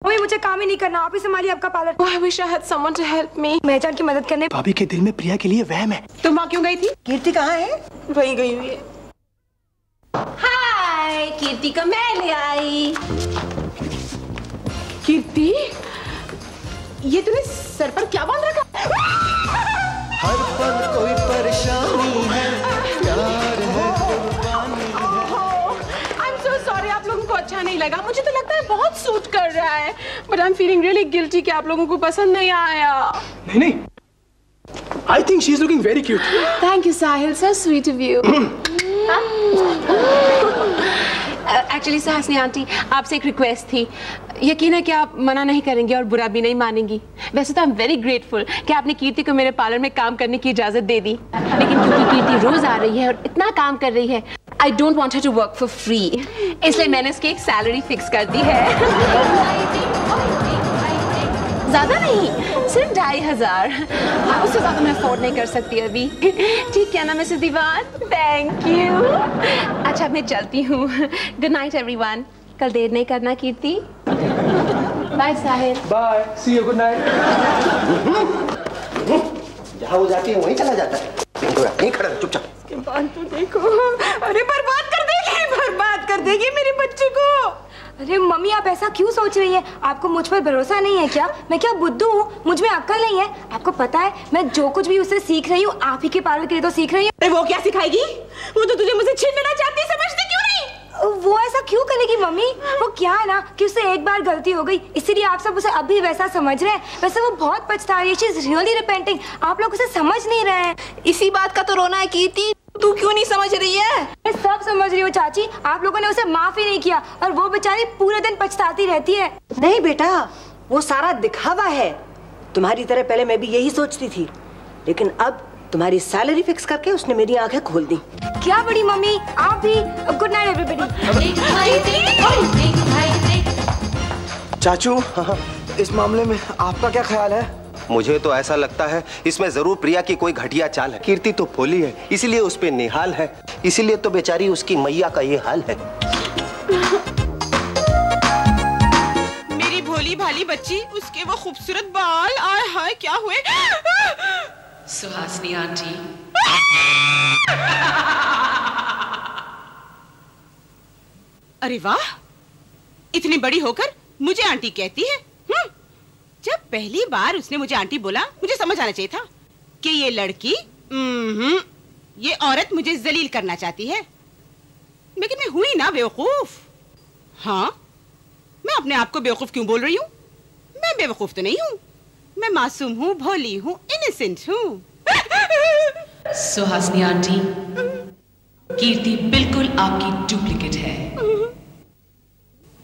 Mummy मुझे काम ही नहीं करना, आप ही संभालिए आपका parlour. I wish I had someone to help me. मैं जान की मदद करने। भाभी के दिल में प्रिया के लिए वहम है। तुम वहाँ क्यों गई थी? कीर्ति कहाँ है? वही गई हुई है। हाय, कीर्ति को मैं ले आई। कीर्ति, ये तूने सर पर क्या बांध रखा? हर पल कोई परेशानी है, प्यार है, कुर्बानी है। I'm so sorry, आप लोगों को अच्छा नहीं लगा। मुझे तो लगता है बहुत सूट कर रहा है, but I'm feeling really guilty कि आप लोगों को पसंद नहीं आया। नहीं, I think she's looking very cute. Thank you, Sahil, so sweet of you. Actually Suhasini aunty, आपसे एक रिक्वेस्ट थी। यकीन है कि आप मना नहीं करेंगे और बुरा भी नहीं मानेंगी। वैसे तो आई एम वेरी ग्रेटफुल कि आपने कीर्ति को मेरे पार्लर में काम करने की इजाजत दे दी, लेकिन क्योंकि कीर्ति रोज आ रही है और इतना काम कर रही है, I don't want her to work for free, इसलिए मैंने उसकी एक सैलरी फिक्स कर दी है। ज्यादा नहीं, सिर्फ 2500। उससे ज्यादा मैं अफोर्ड नहीं कर सकती अभी। ठीक है ना मिसेस दीवान? Thank you. अच्छा मैं चलती हूँ। Good night everyone. कल देर नहीं करना Kirti. Bye Sahil. Bye, see you, good night. जहाँ वो जाती है वहीं चला जाता है। नहीं खड़ा, चुपचाप। इसके बाद तो देखो, अरे बर्बाद कर देगी मेरी बच्ची को। अरे मम्मी आप ऐसा क्यों सोच रही हैं? आपको मुझ पर भरोसा नहीं है क्या? मैं क्या बुद्धू हूँ? मुझ में अक्ल नहीं है? आपको पता है मैं जो कुछ भी उससे सीख रही हूँ आप ही के पार्लर के लिए तो सीख रही हूँ। अरे वो क्या सिखाएगी? वो तो तुझे मुझसे छीन लेना चाहती है, समझती क्यों नहीं? वो ऐसा क्यों करेगी मम्मी? वो क्या है ना कि उससे एक बार गलती हो गई, इसीलिए आप सब उसे अभी वैसा समझ रहे हैं। वैसे वो बहुत पछता रही है, शी इज रियली रिपेंटिंग। आप लोग उसे समझ नहीं रहे हैं। इसी बात का तो रोना है कीर्ति, तू क्यों नहीं समझ रही है? मैं सब समझ रही हूँ चाची, आप लोगों ने उसे माफ ही नहीं किया और वो बेचारी पूरे दिन पछताती रहती है। नहीं बेटा, वो सारा दिखावा है। तुम्हारी तरह पहले मैं भी यही सोचती थी, लेकिन अब तुम्हारी सैलरी फिक्स करके उसने मेरी आंखें खोल दी। क्या बड़ी मम्मी, आप भी। Good night everybody. चाचू, इस मामले में आपका क्या ख्याल है? मुझे तो ऐसा लगता है इसमें जरूर प्रिया की कोई घटिया चाल है। कीर्ति तो भोली है, इसीलिए उस पे निहाल है, इसीलिए तो बेचारी उसकी मैया का ये हाल है। मेरी भोली भाली बच्ची, उसके वो खूबसूरत बाल, आय हाय क्या हुए? सुहासिनी आंटी, अरे वाह, इतनी बड़ी होकर मुझे आंटी कहती है। जब पहली बार उसने मुझे आंटी बोला, मुझे समझ आना चाहिए था कि ये लड़की, ये औरत मुझे जलील करना चाहती है। लेकिन मैं हुई ना बेवकूफ। हाँ, मैं अपने आप को बेवकूफ क्यों बोल रही हूँ? मैं बेवकूफ तो नहीं हूँ, मैं मासूम हूँ, भोली हूँ, इनोसेंट हूँ। सुहासिनी आंटी, कीर्ति बिल्कुल आपकी डुप्लीकेट है।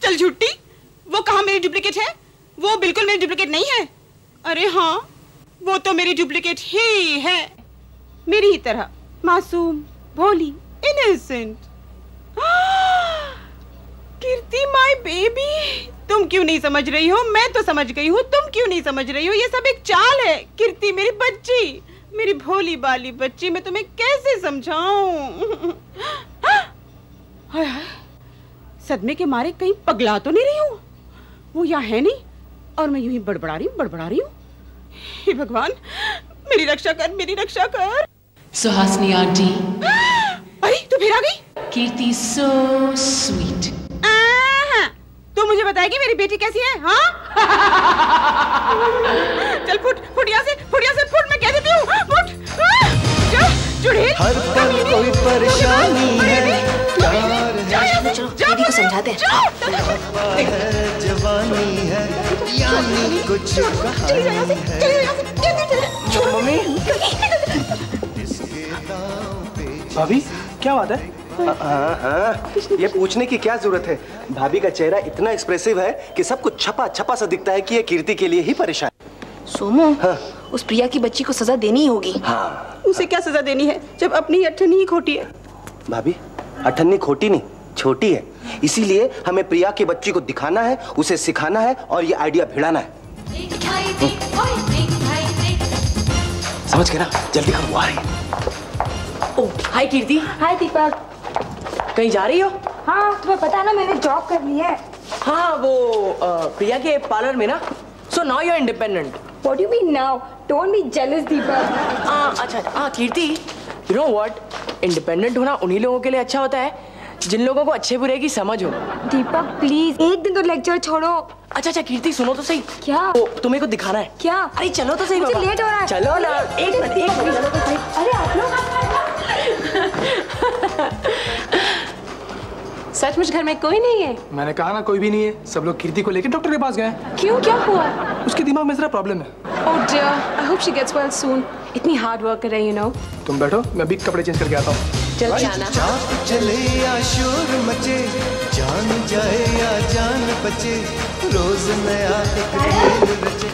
चल झूठी, वो कहाँ मेरी डुप्लीकेट है? वो बिल्कुल मेरी डुप्लीकेट नहीं है। अरे हाँ, वो तो मेरी डुप्लीकेट ही है, मेरी ही तरह मासूम, भोली, इनोसेंट। कीर्ति माय बेबी, तुम क्यों नहीं समझ रही हो? मैं तो समझ गई हूँ, तुम क्यों नहीं समझ रही हो? ये सब एक चाल है। कीर्ति मेरी बच्ची, मेरी भोली बाली बच्ची, मैं तुम्हें कैसे समझाऊं? हाय हाय, सदमे के मारे कहीं पगला तो नहीं रही हूँ? वो यहाँ है नहीं और मैं यूं ही बड़बड़ा रही हूँ। हे भगवान, मेरी रक्षा कर, मेरी रक्षा कर। सुहासिनी आंटी, अरे तू फिर आ गई? कीर्ति सो स्वीट। तू मुझे बताएगी मेरी बेटी कैसी है? हाँ? चल फुट यहाँ से, फुट, मैं कह देती हूँ, फुट। चुड़ैल, हर पल कोई परेशानी है, प्यार है, चलो दीदी को समझाते हैं। जवानी है, यानी कुछ कहानी है। मम्मी, भाभी क्या बात है? हाँ, ये पूछने की क्या जरूरत है? भाभी का चेहरा इतना एक्सप्रेसिव है कि सब कुछ छपा सा दिखता है कि ये कीर्ति के लिए ही परेशान। सोमू, उस प्रिया की बच्ची को सजा देनी ही होगी। हाँ, उसे क्या सजा देनी है जब अपनी अठन्नी ही खोटी है? भाभी, अठन्नी खोटी नहीं, छोटी है, इसीलिए हमें प्रिया की बच्ची को दिखाना है, उसे सिखाना है और ये आइडिया भिड़ाना है। समझ गए ना? जल्दी करो, वो आ रही है। ओह, हाय कीर्ति। हाय दीपक। कहीं जा रही हो? हाँ, तुम्हें पता है ना मैंने जॉब कर ली है। हाँ वो प्रिया के पार्लर में ना। So now you're independent. What do you mean now? Don't be jealous, Deepak. अच्छा कीर्ति, you know what? Independent होना उन्हीं लोगों के लिए अच्छा होता है जिन लोगों को अच्छे बुरे की समझ हो। दीपक प्लीज एक दिन तो लेक्चर छोड़ो। अच्छा कीर्ति सुनो तो सही। क्या? तुम्हें को दिखाना है। क्या? अरे चलो तो सही। मुझे लेट हो रहा है। चलो ना, एक मिनट चलो तो सही। अरे आप लोग सचमुच घर में कोई नहीं है? मैंने कहा ना कोई भी नहीं है। सब लोग कीर्ति को लेकर डॉक्टर के पास गए। क्यों, क्या हुआ? उसके दिमाग में जरा प्रॉब्लम है। Oh dear, I hope she gets well soon. इतनी हार्ड वर्क कर रही है, you know. तुम बैठो, मैं भी कपड़े चेंज करके आता हूँ। जल्दी आना। चले या शोर मचे, जान जाए या जान बचे, रोज नया एक खेल रचे।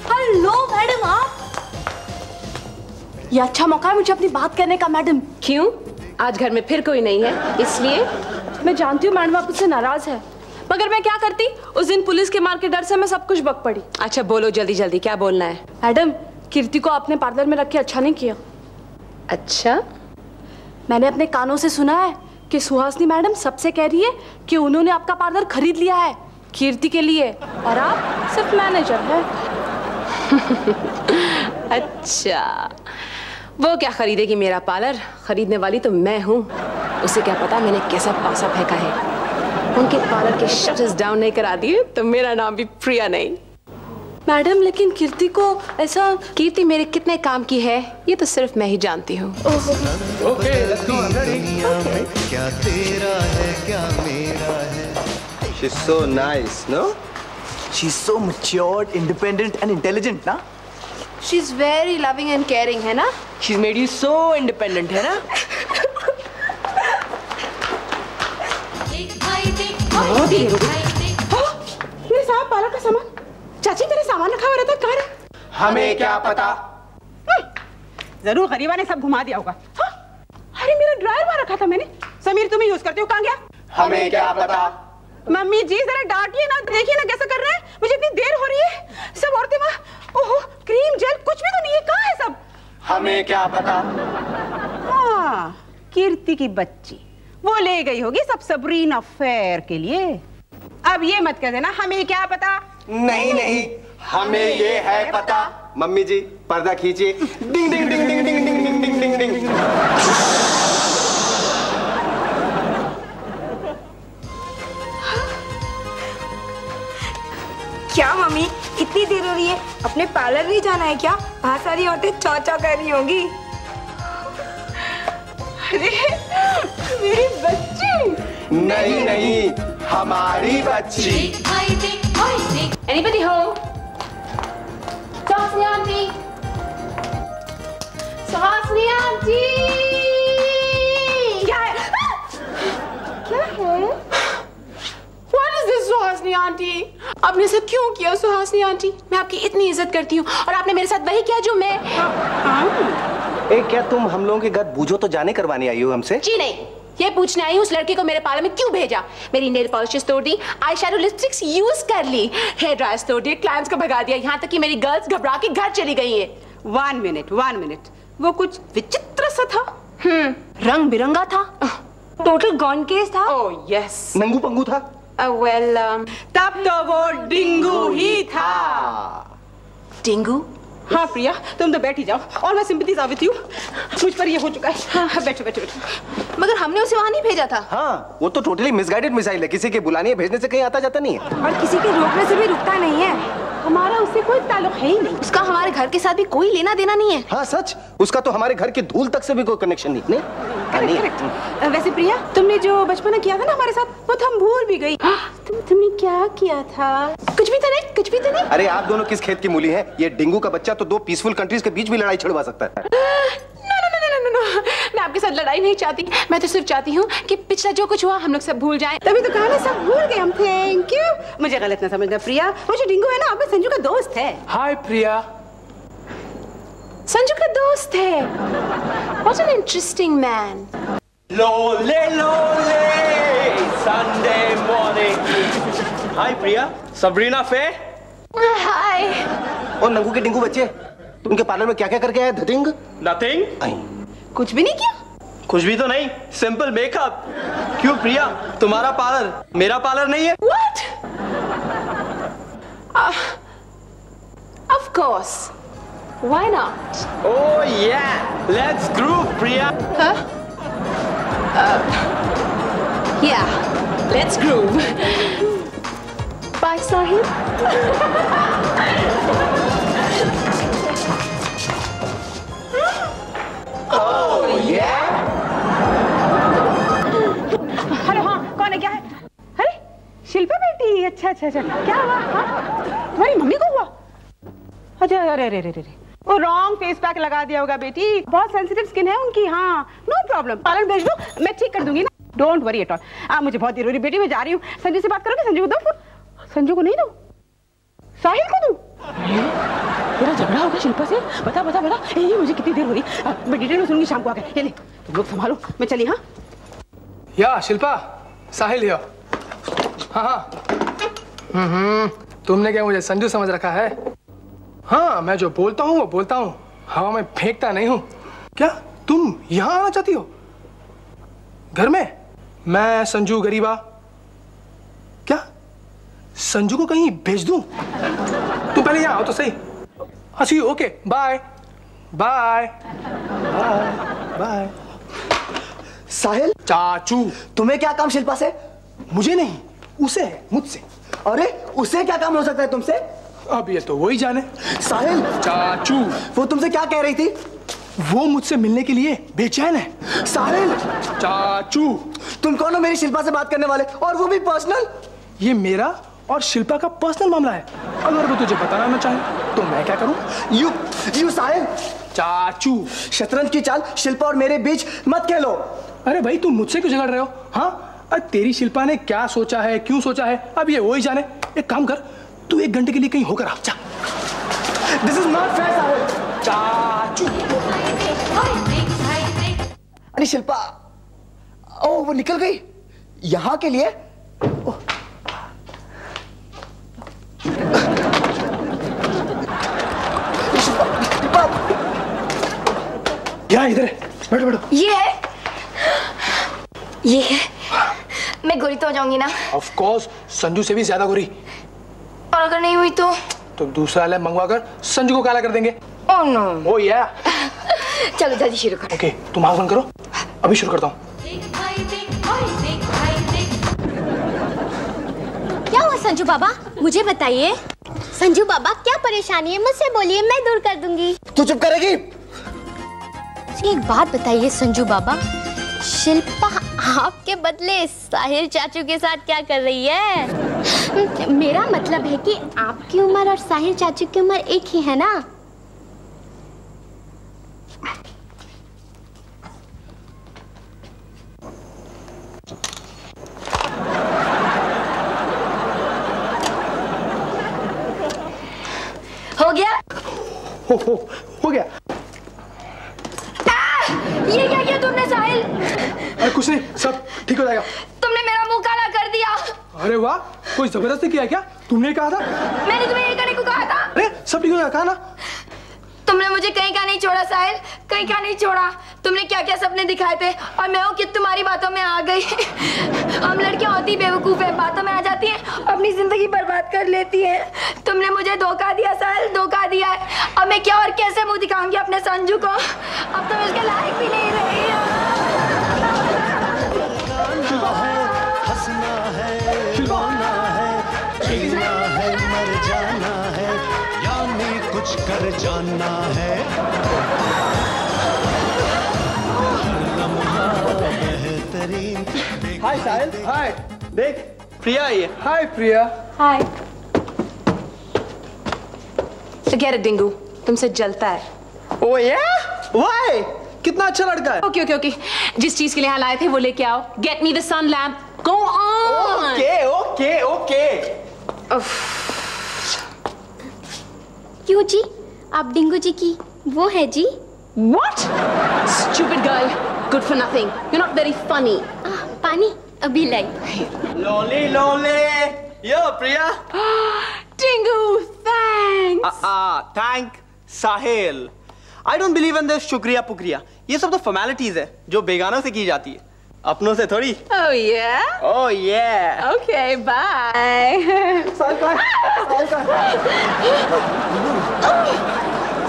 हेलो मैडम, आप? ये अच्छा मौका है मुझे अपनी बात करने का मैडम। क्यों? आज घर में फिर कोई नहीं है इसलिए? मैं जानती हूँ मैडम आप मुझसे नाराज है, मगर मैं क्या करती, उस दिन पुलिस के मार के डर से मैं सब कुछ बक पड़ी। अच्छा बोलो जल्दी जल्दी, क्या बोलना है? मैडम कीर्ति को आपने पार्लर में रख के अच्छा नहीं किया। अच्छा? मैंने अपने कानों से सुना है कि सुहासिनी मैडम सबसे कह रही है कि उन्होंने आपका पार्लर खरीद लिया है कीर्ति के लिए और आप सिर्फ मैनेजर है। अच्छा, वो क्या खरीदेगी मेरा पार्लर? खरीदने वाली तो मैं हूँ। उसे क्या पता मैंने कैसा पासा फेंका है। उनके पार्लर के शटर्स डाउन नहीं करा दिए तो मेरा नाम भी प्रिया नहीं। मैडम लेकिन कीर्ति को ऐसा। कीर्ति मेरे कितने काम की है ये तो सिर्फ मैं ही जानती हूँ। क्या तेरा है क्या मेरा है। She's so nice, no? She's so matured, independent and intelligent, ना? She's very loving and caring, है ना? She's made you so independent, है ना? मेरे साहब पार्लर का सामान। चाची मेरे सामान रखा हुआ रहता कहाँ है? हमें क्या पता। जरूर गरीबा ने सब घुमा दिया होगा। हाँ? अरे मेरा ड्रायर वहाँ रखा था मैंने। समीर तुम ही यूज करते हो, कहाँ गया? हमें क्या पता। मम्मी जी जरा डांटिए ना, देखिए ना कैसा कर रहे हैं। मुझे इतनी देर हो रही है। सब औरतें वहाँ ओहो क्रीम जेल कुछ भी तो नहीं है, कहाँ है सब? हमें क्या पता। हाँ कीर्ति की बच्ची वो ले गई होगी सब सबरीन अफेयर के लिए। अब ये मत कह देना हमें क्या पता। नहीं नहीं हमें ये है पता। मम्मी जी पर्दा खींचिए। डिंग डिंग डिंग डिंग डिंग डिंग डिंग डिंग डिंग। क्या मम्मी इतनी देर हो रही है, अपने पार्लर नहीं जाना है क्या? वहाँ सारी औरतें चौ चौ कर रही होंगी। अरे मेरी बच्ची। नहीं नहीं हमारी बच्ची। Anybody home? Suhasini aunty, Suhasini aunty. क्या है? क्या है? What is this, Suhasini aunty? आपने सब क्यों किया सुहासिनी आंटी? मैं आपकी इतनी इज्जत करती हूँ और आपने मेरे साथ वही किया जो मैं। ए, क्या तुम हम लोगों के घर बूझो तो जाने करवाने आई हो हमसे? जी नहीं, ये पूछने आई हूँ उस लड़के को मेरे पार्लर में क्यों भेजा। मेरी नेल पॉलिशेस तोड़ दी, आई शैडो लिपस्टिक्स यूज कर ली, हेयर ड्रायर्स तोड़ दिए, क्लाइंट्स को भगा दिया, यहाँ तक कि मेरी गर्ल्स घबरा के घर चली गई हैं। 1 मिनट वो कुछ विचित्र सा था। रंग बिरंगा था, टोटल गॉन केस था। Oh yes. नंगू पंगू था। वेल तब तो वो डिंगू ही था। डिंगू? हाँ प्रिया तुम तो बैठ ही जाओ और मैं सिंपैथीज विद यू। मुझ पर ये हो चुका है। हाँ बैठो बैठो बैठो। मगर हमने उसे वहाँ नहीं भेजा था। हाँ वो तो टोटली मिसगाइडेड मिसाइल है। किसी के बुलाने भेजने से कहीं आता जाता नहीं है और किसी के रोकने से भी रुकता नहीं है। हमारा उससे कोई ताल्लुक है ही नहीं। उसका हमारे घर के साथ भी कोई लेना देना नहीं है। हाँ सच, उसका तो हमारे घर की धूल तक से भी कोई कनेक्शन नहीं। करेक्ट। वैसे प्रिया तुमने जो बचपना किया था ना हमारे साथ वो तो हम भूल भी गई। तुमने क्या किया था? कुछ भी तो नहीं, कुछ भी तो नहीं। अरे आप दोनों किस खेत की मूली हैं? ये डेंगू का बच्चा तो 2 पीसफुल कंट्रीज के बीच भी लड़ाई छिड़वा सकता है। नो, मैं आपके साथ लड़ाई नहीं चाहती। मैं तो सिर्फ चाहती हूँ कि पिछला जो कुछ हुआ हम लोग सब भूल जाएं। तभी तो कहा ना सब भूल गए हम। Thank you. मुझे गलत ना समझना प्रिया, वो जो डिंगू है ना अब संजू का दोस्त है। हाय प्रिया। संजू का दोस्त है। What an interesting man. लोले Sunday morning. हाय प्रिया, सबरीना फे। हाय। और नंगू के डिंगू बच्चे तुमके पार्लर में क्या क्या करके आए? धतिंग? नथिंग। कुछ भी नहीं किया। कुछ भी तो नहीं, सिंपल मेकअप। क्यों प्रिया, तुम्हारा पार्लर मेरा पार्लर नहीं है? What? Of course. Why not? Oh yeah, let's groove, Priya. Huh? Yeah, let's groove. Bye, Sahil. Oh yeah. Hello, हाँ, कौन है, क्या है? अरे शिल्पा बेटी, अच्छा अच्छा अच्छा, क्या हुआ? हाँ? तुम्हारी मम्मी को हुआ? अच्छा, अरे अरे अरे अरे, वो रॉन्ग फेस पैक लगा दिया होगा बेटी, बहुत सेंसिटिव स्किन है उनकी। हाँ, नो प्रॉब्लम, पार्लर भेज दो, मैं ठीक कर दूंगी ना, डोंट वरी एट ऑल। मुझे बहुत देर हो रही बेटी, मैं जा रही हूँ। संजू से बात करोगे? संजू को दो फोन। संजू को नहीं दो, साहिल को दूं? तेरा झगड़ा होगा शिल्पा से? बता बता बता, ये मुझे कितनी देर हो रही, मैं डिटेल में सुनूंगी शाम को आकर। ये ले, तुम लोग संभालो, मैं चली। हाँ या शिल्पा, साहिल या। हाँ तुमने क्या मुझे संजू समझ रखा है? हाँ, मैं जो बोलता हूँ वो बोलता हूँ, हवा में फेंकता नहीं हूँ। क्या तुम यहाँ आना चाहती हो? घर में मैं संजू गरीबा, क्या संजू को कहीं भेज दूं? तुम पहले यहाँ आओ तो सही। हाँ okay, bye bye bye bye. Sahil, चाचू तुम्हें क्या काम शिल्पा से? मुझे नहीं, उसे है, मुझसे। अरे उसे क्या काम हो सकता है तुमसे? अब ये तो वही जाने। साहिल, चाचू वो तुमसे क्या कह रही थी? वो मुझसे मिलने के लिए बेचैन है। साहिल, चाचू तुम कौन हो मेरी शिल्पा से बात करने वाले, और वो भी पर्सनल? ये मेरा और शिल्पा का पर्सनल मामला है। अगर वो तुझे बताना ना चाहे तो मैं क्या करूं? यू साहिल, चाचू शतरंज की चाल शिल्पा और मेरे बीच मत खेलो। अरे भाई, तुम मुझसे क्यों झगड़ रहे हो? हाँ, अरे तेरी शिल्पा ने क्या सोचा है, क्यों सोचा है, अब ये वही जाने। एक काम कर, तू 1 घंटे के लिए कहीं होकर आ जा। दिस इज नॉट फेयर साहिल। चाचू अरे शिल्पा, ओ वो निकल गई यहाँ के लिए। यहाँ इधर है, बैठो बैठो। ये है, मैं गोरी तो हो जाऊंगी ना? ऑफ कोर्स, संजू से भी ज्यादा गोरी। और अगर नहीं हुई तो दूसरा लैब मंगवा कर संजू को काला कर देंगे। Oh no. ओह या। चलो जल्दी शुरू करो। ओके, तुम आंख बंद करो, अभी शुरू करता हूँ। क्या हुआ संजू बाबा, मुझे बताइए। संजू बाबा क्या परेशानी है, मुझसे बोलिए, मैं दूर कर दूंगी। तू चुप करेगी? एक बात बताइए संजू बाबा, शिल्पा आपके बदले साहिल चाचू के साथ क्या कर रही है? मेरा मतलब है कि आपकी उम्र और साहिल चाचू की उम्र एक ही है ना? हो गया? हो गया। ये क्या किया तुमने साहिल? अरे कुछ नहीं, सब ठीक हो जाएगा। तुमने मेरा मुंह काला कर दिया। अरे वाह, कोई जबरदस्ती किया क्या? तुमने कहा था। मैंने तुम्हें ये करने को कहा था। अरे सब ठीक हो जाएगा, कहा ना। तुमने मुझे कहीं का नहीं छोड़ा साहिल, कहीं का नहीं छोड़ा। तुमने क्या क्या सपने दिखाए थे और मैं वो कि तुम्हारी बातों में आ गई। हम लड़कियां होती बेवकूफ है, बातों में आ जाती हैं, अपनी जिंदगी बर्बाद कर लेती हैं। तुमने मुझे धोखा दिया साहिल, धोखा दिया है। अब मैं क्या और कैसे मुंह दिखाऊंगी अपने संजू को? अब तो मैं उसके लायक भी नहीं रही। हंसना है, रोना है, जीना है, मर जाना है, यानी कुछ कर जाना है। हाय साहिल। हाय, देख प्रिया आई है। हाय प्रिया। हाय। Forget it, डिंगू, तुमसे जलता है। ओह या? Why? कितना अच्छा लड़का है। ओके ओके ओके, जिस चीज के लिए यहाँ लाए थे वो लेके आओ। Get me the sun lamp. Go on. Okay okay okay. क्यों जी, आप डिंगू जी की वो है जी? What? Stupid girl. Good for nothing. You're not very funny. पानी अभी लाई। लोली लोली। यो प्रिया। डिंगू, thanks. Thank Sahil. I don't believe in this शुक्रिया पुक्रिया। ये सब तो फॉर्मेलिटीज है जो बेगानों से की जाती है, अपनों से थोड़ी। Oh yeah? Oh yeah. Okay, bye.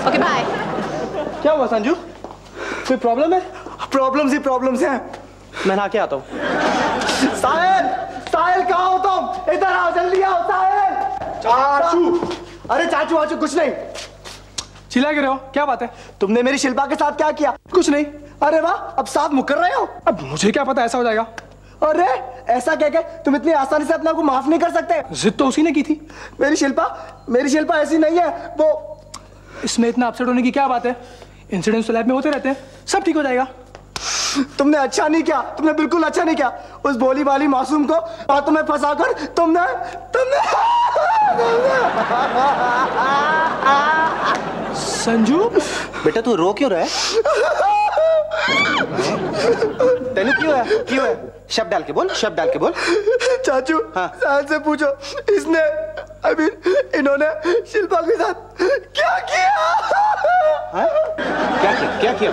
Okay, bye. क्या हुआ संजू? कोई प्रॉब्लम है? प्रॉब्लम्स ही प्रॉब्लम्स हैं। मैं नहा के आता हूँ। साहिल, साहिल कहाँ हो तुम? इधर आओ, जल्दी आओ साहिल। चाचू, अरे चाचू वाचू कुछ नहीं। चिल्ला क्यों रहे हो? क्या बात है? तुमने मेरी शिल्पा के साथ क्या किया? कुछ नहीं। अरे वाह, अब साथ मुकर रहे हो? अब मुझे क्या पता ऐसा हो जाएगा। अरे ऐसा कह के तुम इतनी आसानी से अपने आप को माफ नहीं कर सकते। जिद तो उसी ने की थी। मेरी शिल्पा ऐसी नहीं है वो। इसमें इतना अपसेट होने की क्या बात है? इंसिडेंट्स तो लैब में होते रहते हैं, सब ठीक हो जाएगा। तुमने अच्छा नहीं किया, तुमने बिल्कुल अच्छा नहीं किया। उस भोली भाली मासूम को बातों में फंसाकर तुमने संजू बेटा तू रो क्यों रहा है? तेनू क्यों है? शब्द डाल के बोल, शब्द डाल के बोल। चाचू, हाँ? साहिल से पूछो, इसने अभी इन्होंने शिल्पा के साथ क्या किया? हाँ? क्या किया?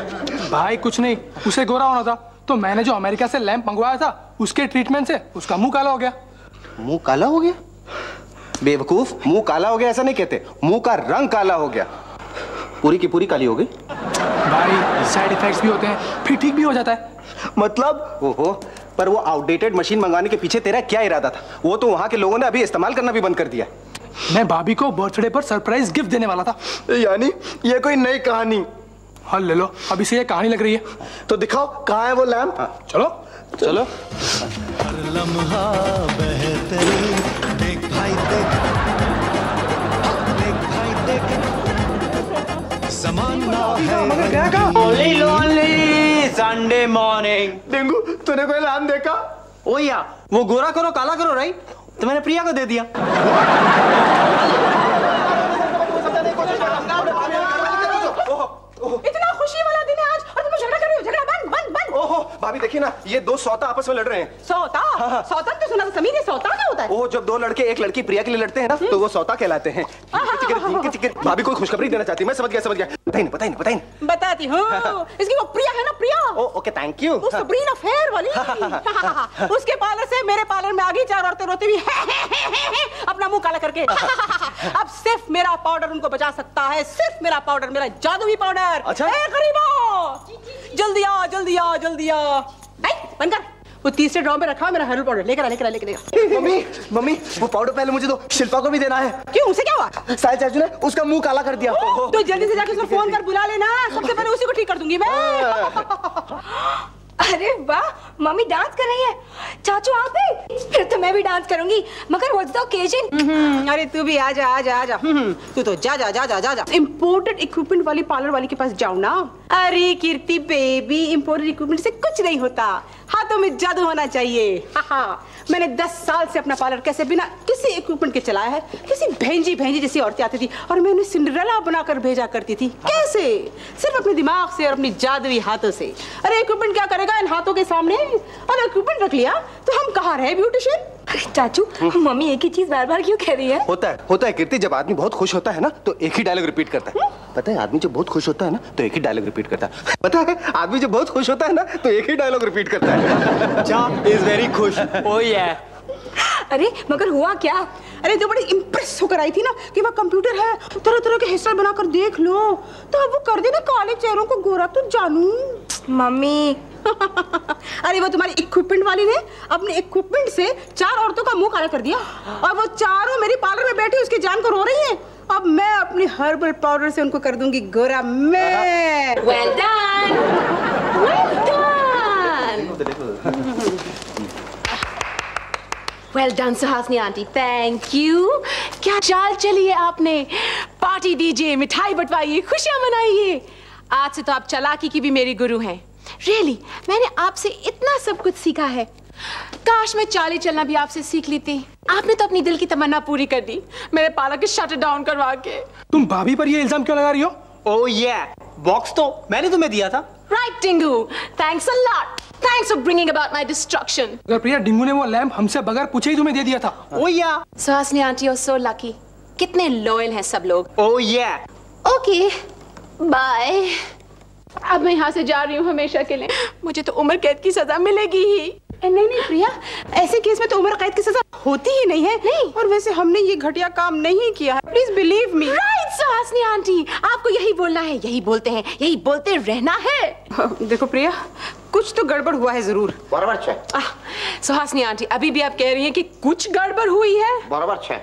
भाई कुछ नहीं, उसे गोरा होना था तो मैंने जो अमेरिका से लैंप मंगवाया था उसके ट्रीटमेंट से उसका मुंह काला हो गया। मुंह काला हो गया? बेवकूफ, मुंह काला हो गया ऐसा नहीं कहते, मुंह का रंग काला हो गया। पूरी की पूरी काली हो गई। भाई साइड इफेक्ट्स भी होते हैं, फिर ठीक भी हो जाता है। मतलब ओहो, पर वो आउटडेटेड मशीन मंगाने के पीछे तेरा क्या इरादा था? वो तो वहां के लोगों ने अभी इस्तेमाल करना भी बंद कर दिया। मैं भाभी को बर्थडे पर सरप्राइज गिफ्ट देने वाला था। यानी ये कोई नई कहानी? हाँ ले लो, अभी से ये कहानी लग रही है। तो दिखाओ कहाँ है वो लैंप। चलो चलो। लम्हा बेहतरीन, देख भाई देख भाई देख, ज़माना है only lonely Sunday morning. Dengue, तूने कोई लैंप देखा? ओ या वो गोरा करो काला करो राइट, तो मैंने प्रिया को दे दिया। इतना खुशी वाला दिन है आज और तुम झगड़ा कर रही हो। झगड़ा बंद बंद बंद। ओहो भाभी देखिए ना, ये दो सौता आपस में लड़ रहे हैं। सौता? हाँ। सौता तो सुना था समीर ने, सौता क्या होता है? ओह, जब दो लड़के एक लड़की प्रिया के लिए लड़ते हैं ना तो वो सौता कहलाते हैं। भाभी कोई खुशखबरी देना चाहती है। मैं समझ गया। बताइए नहीं। बताती हूँ। इसकी वो प्रिया है ना, प्रिया। Okay thank you. वो सब्रीना फेयर वाली। उसके पार्लर से मेरे पार्लर में आ गई चार औरतें रोती हुई अपना मुंह काला करके। अब सिर्फ मेरा पाउडर उनको बचा सकता है, सिर्फ मेरा पाउडर, मेरा जादुई पाउडर। अच्छा? गरीबो जल्दी आ जल्दी आ जल्दी आ। बंद कर, वो तीसरे ड्रॉ में रखा मेरा हेयर पाउडर। लेकर आ। मम्मी वो पाउडर पहले मुझे दो, शिल्पा को भी देना है। क्यों, उसे क्या हुआ? साहिल चाचू ने उसका मुंह काला कर दिया। तो जल्दी से जाके उसको फोन कर बुला लेना, सबसे पहले उसी को ठीक कर दूंगी मैं। अरे वाह, मम्मी डांस कर रही है। चाचू आप भी? फिर तो मैं भी डांस करूंगी, मगर व्हाट्स द ओकेजन? अरे तू भी आजा। तू तो जा। इम्पोर्टेड इक्विपमेंट वाली पार्लर वाली के पास जाओ ना। अरे कीर्ति बेबी, इम्पोर्टेड इक्विपमेंट से कुछ नहीं होता, हाथों में जादू होना चाहिए। मैंने 10 साल से अपना पार्लर कैसे बिना किसी इक्विपमेंट के चलाया है। किसी भेंजी जैसी औरतें आती थी और मैं उन्हें सिंड्रेला बनाकर भेजा करती थी। कैसे? सिर्फ अपने दिमाग से और अपनी जादुई हाथों से। अरे इक्विपमेंट क्या करेगा इन हाथों के सामने? अगर इक्विपमेंट रख लिया तो हम कहाँ रहे ब्यूटिशियन? अरे चाचू, मम्मी एक ही चीज बार-बार क्यों कह रही है? होता है कीर्ति, जब आदमी बहुत खुश होता है ना तो एक ही डायलॉग रिपीट करता है। पता है, आदमी जब बहुत खुश होता है ना तो एक ही डायलॉग रिपीट करता है। पता है, आदमी जब बहुत खुश होता है ना तो एक ही डायलॉग रिपीट करता है। चा इज वेरी खुश। ओ या। अरे मगर हुआ क्या? अरे तो बड़ी इम्प्रेस होकर आई थी ना कि वह कंप्यूटर है, तरह के हेयर स्टाइल बनाकर देख लो, तो अब वो कर देना काले चेहरों को गोरा। तो जानू मम्मी अरे वो तुम्हारी इक्विपमेंट वाली ने अपने इक्विपमेंट से 4 औरतों का मुंह काला कर दिया और वो चारों मेरी पार्लर में बैठी उसकी जान को रो रही हैं। अब मैं अपनी हर्बल पाउडर से उनको कर दूंगी गोरा। मैं Well done. Well done, Suhasini aunty, thank you. क्या चाल चली है आपने? पार्टी दीजिए, मिठाई बंटवाइए, खुशियां मनाइए। आज से तो आप चालाकी की भी मेरी गुरु हैं। रियली, मैंने आपसे इतना सब कुछ सीखा है। काश मैं चाली चलना भी आपसे सीख लेती। आपने तो अपनी दिल की तमन्ना पूरी कर दी, मेरे पार्लर के शटर डाउन करवा के। तुम भाभी पर ये इल्जाम क्यों लगा रही हो? ओह या, बॉक्स तो मैंने तुम्हें दिया था। Right, Dingu. Thanks a lot. Thanks for bringing about my destruction. अगर प्रिया, डिंगू ने वो लैंप हमसे बगैर पूछे ही तुम्हें दे दिया था। ओह या। Suhasini aunty, you're so lucky. कितने लॉयल हैं सब लोग। ओह या। Okay. बाय। अब मैं यहाँ से जा रही हूँ हमेशा के लिए। मुझे तो उम्र कैद की सजा मिलेगी ही। नहीं नहीं प्रिया, ऐसे केस में तो उम्र कैद की सजा होती ही नहीं है। नहीं। और वैसे हमने ये घटिया काम नहीं किया है, please believe me. Right Suhasini aunty, आपको यही बोलना है, यही बोलते हैं, यही बोलते रहना है। देखो प्रिया, कुछ तो गड़बड़ हुआ है जरूर। बराबर छे। सुहासिनी आंटी, अभी भी आप कह रही हैं कि कुछ गड़बड़ हुई है? बराबर छे।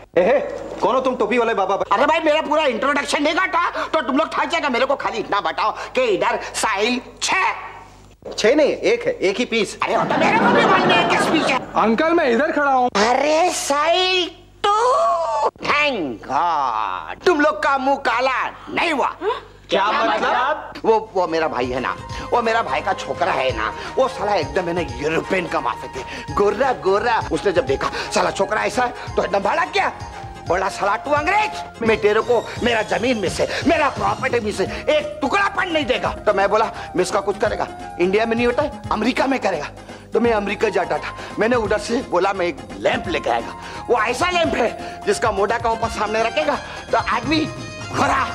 कौन हो तुम टोपी वाले बाबा? अरे भाई मेरा पूरा इंट्रोडक्शन नहीं काटा तो तुम लोग थक जाएगा। मेरे को खाली इतना बताओ कि इधर साहिल 6 नहीं, एक है, एक ही पीस। अरे तो मेरे को भी मालूम है किस पीस है। अंकल मैं इधर खड़ा हूँ। अरे साहिल 2। थैंक गॉड तुम लोग का मुंह काला नहीं हुआ। क्या मतलब? वो मेरा भाई है ना, वो मेरा भाई का छोकरा है ना, वो साला एकदम है ना यूरोपियन का माफिक है, गोरा गोरा। उसने जब देखा साला छोकरा ऐसा है तो एकदम भड़क गया, बोला साला तू अंग्रेज, मैं तेरे को मेरा जमीन में से, मेरा प्रॉपर्टी में से एक टुकड़ा पन नहीं देगा। तो मैं बोला मैं इसका कुछ करेगा, इंडिया में नहीं होता है, अमेरिका में करेगा। तो मैं अमेरिका जाता था, मैंने उधर से बोला मैं एक लैंप लेके आएगा। वो ऐसा लैंप है जिसका मोटा का ऊपर सामने रखेगा तो आदमी गोरा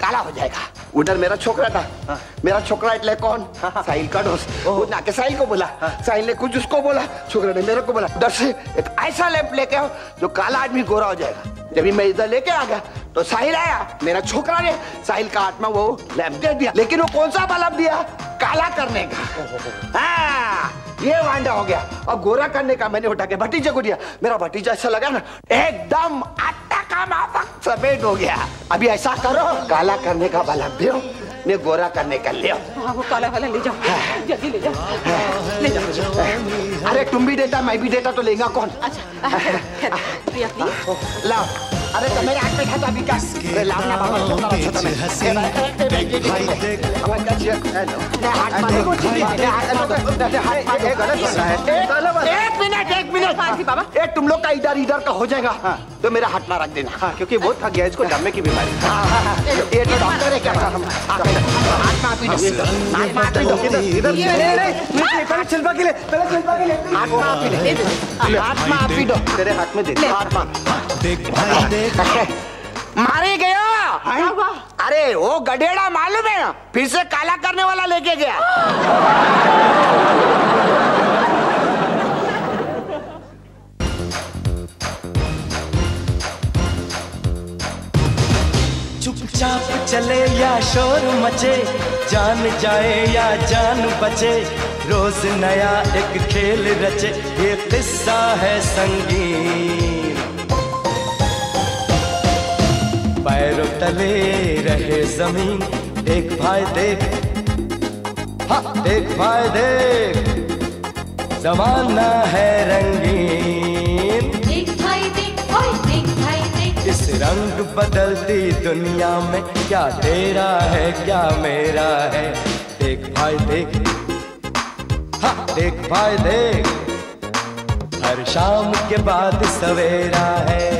काला हो जाएगा। उधर मेरा छोकरा था, मेरा छोकरा એટલે कौन? साहिल का दोस्त। वो ना के साहिल को बोला, साहिल ने कुछ उसको बोला, छोकरा ने मेरे को बोला। उधर से एक ऐसा लैंप लेके आओ जो काला आदमी गोरा हो जाएगा। जब मैं इधर लेके आ गया तो साहिल आया, मेरा छोकरा ने साहिल का हाथ में वो लैंप दे दिया, लेकिन वो कौन सा बल्ब दिया? काला करने का। हाँ, ये वांडा हो गया। अब गोरा करने का मैंने उठा के भतीजे को दिया। मेरा भतीजा ऐसा लगा ना एकदम आटा का माफक सफेद हो गया। अभी ऐसा करो, काला करने का बल्ब दो, ने गोरा करने का ले। वो काला वाला ले जाओ, जल्दी ले जाओ, ले जाओ। अरे तुम भी देता मैं भी देता तो लेगा कौन? अच्छा प्रिया प्लीज लाओ। अरे तो मेरे हाथ में था अभी क्या? अरे लाओ ना बाबा, छोटा छोटा में। एक मिनट बाबा, तुम लोग का इधर इधर का हो जाएगा तो मेरा हाथ में रख देना, क्योंकि बहुत थक गया, इसको दमे की बीमारी। ये तो डॉक्टर है क्या? हाथ में आप ही दो, हाथ में आप ही दो। इधर पहले छिलपा के लिए, पहले छिलपा के लिए हाथ में आप ही दे, हाथ में आप ही दो। तेरे हाथ में दे, हाथ में मारे गया। अरे वो गधेड़ा मालूम है, फिर से काला करने वाला लेके गया। चुपचाप चले या शोर मचे, जान जाए या जान बचे, रोज नया एक खेल रचे, ये किस्सा है संगीन। पैरों तले रहे जमीन, देख भाई देख, हाँ देख भाई देख, जमाना है रंगीन। देख भाई देख, ओए देख भाई देख, इस रंग बदलती दुनिया में क्या तेरा है क्या मेरा है, देख भाई देख, हाँ देख भाई देख, हर शाम के बाद सवेरा है।